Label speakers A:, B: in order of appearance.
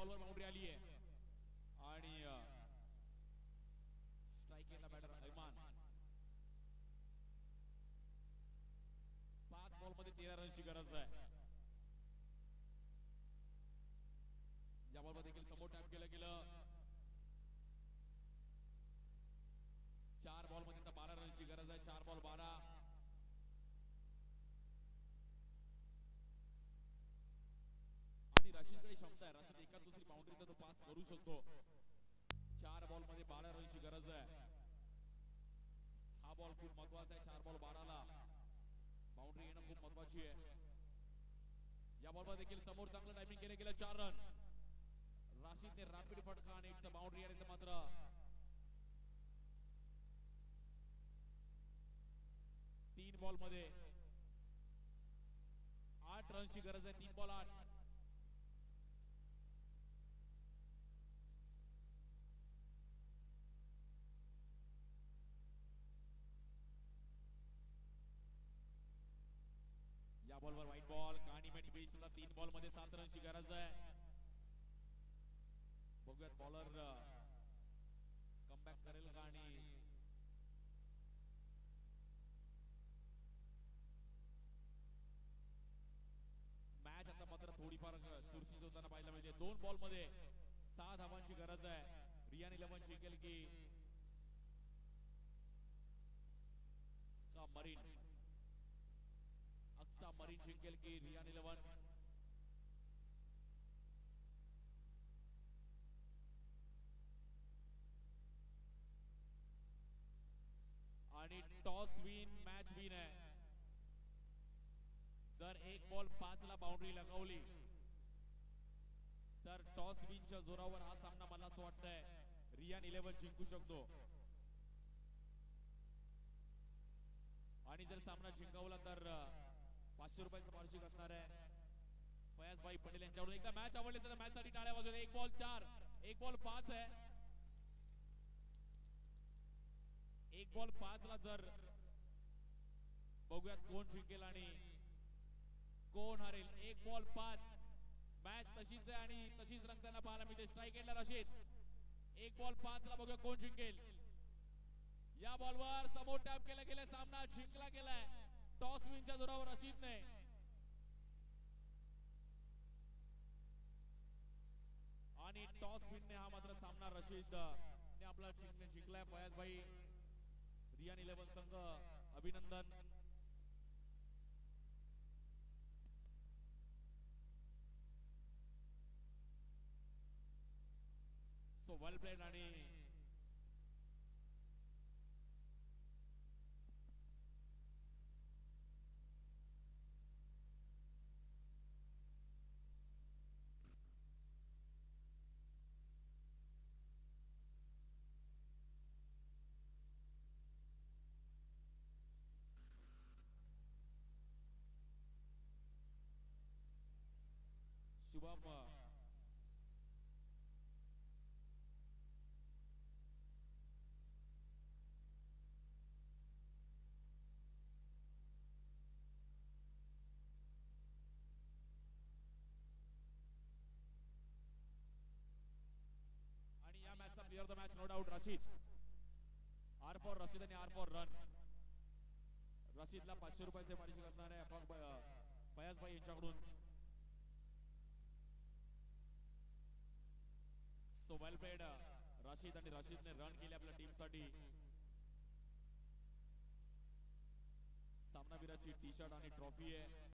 A: बॉलवर boundary आली आहे आणि स्ट्राइक केला बॅटर ऐमान. 5 बॉलमध्ये 13 रनची गरज आहे. या बॉलवर देखील समोर टॅप केलं गेलं. 4 बॉलमध्ये आता 12 रनची गरज आहे. 4 बॉल 12. आणि रशीदकडे क्षमता आहे. रशीद एका दुसरी बाउंड्रीचा तो पास करू शकतो. 4 बॉलमध्ये 12 रनची गरज आहे. हा बॉल खूप महत्वाचा आहे. 4 बॉल 12ला बाउंड्री येणं खूप महत्वाची आहे. या बॉलवर देखील समोर चांगलं टायमिंग केलं गेलं. 4 रन. राशिदने रॅपिड फटका आणि इट्स अ बाउंड्री आणि मात्र 3 बॉल मध्ये 8 रनची गरज आहे. 3 बॉल 8. या बॉलवर व्हाईट बॉल. कहाणी मेट बीचला 3 बॉल मध्ये 7 रनची गरज आहे. बघूयात बॉलर कमबॅक करेल का. आणि मॅच आता मात्र थोडीफार चुरशीच होताना पाहायला मिळते. 2 बॉल मध्ये 6 धावांची गरज आहे. रियान 11 जिंकेल की अक्सा मरीन जिंकेल की रियान 11. आणि टॉस विन मॅच विन आहे. जर 1 बॉल 5 ला बाउंड्री लगावली तर टॉस विनच्या जोरावर हा सामना मला असं वाटतंय रियान 11 जिंकू शकतो. आणि जर सामना जिंकवला तर 500 रुपयाचं पारितोषिक असणार आहे. फयाज भाई पटेल यांच्याकडून. एकदा मॅच आवडली तर मॅच साठी टाळ्या वाजवूया. 1 बॉल 4, 1 बॉल 5 आहे. 1 बॉल 5 ला जर बघूयात कोण जिंकेल आणि कोण हरेल. 1 बॉल 5. मॅच तशीच आहे आणि तशीच रंगताना पाहायला मिळते. स्ट्राइक एंडला रशीद. 1 बॉल 5 ला बघूया कोण जिंकेल. या बॉलवर समोर टॅप केला गेला. सामना जिंकला गेलाय टॉस विनच्या जोरावर रशीदने. आणि टॉस विनने हा मात्र सामना रशीदने आपला जिंकलाय. फयाज भाई रियान 11 संघ अभिनंदन. So well played. आणि शुभम आणि या मॅचचा player of the match no doubt Rashid. R for Rashid आणि आर फॉर रन. रशीदला 500 रुपयाचे पारितोषिक असणार आहे फयाज भाई यांच्याकडून. सो वेल प्लेड रशीद. आणि रशीदने रन केले आपल्या टीम साठी. सामनावीराची टी शर्ट आणि ट्रॉफी आहे.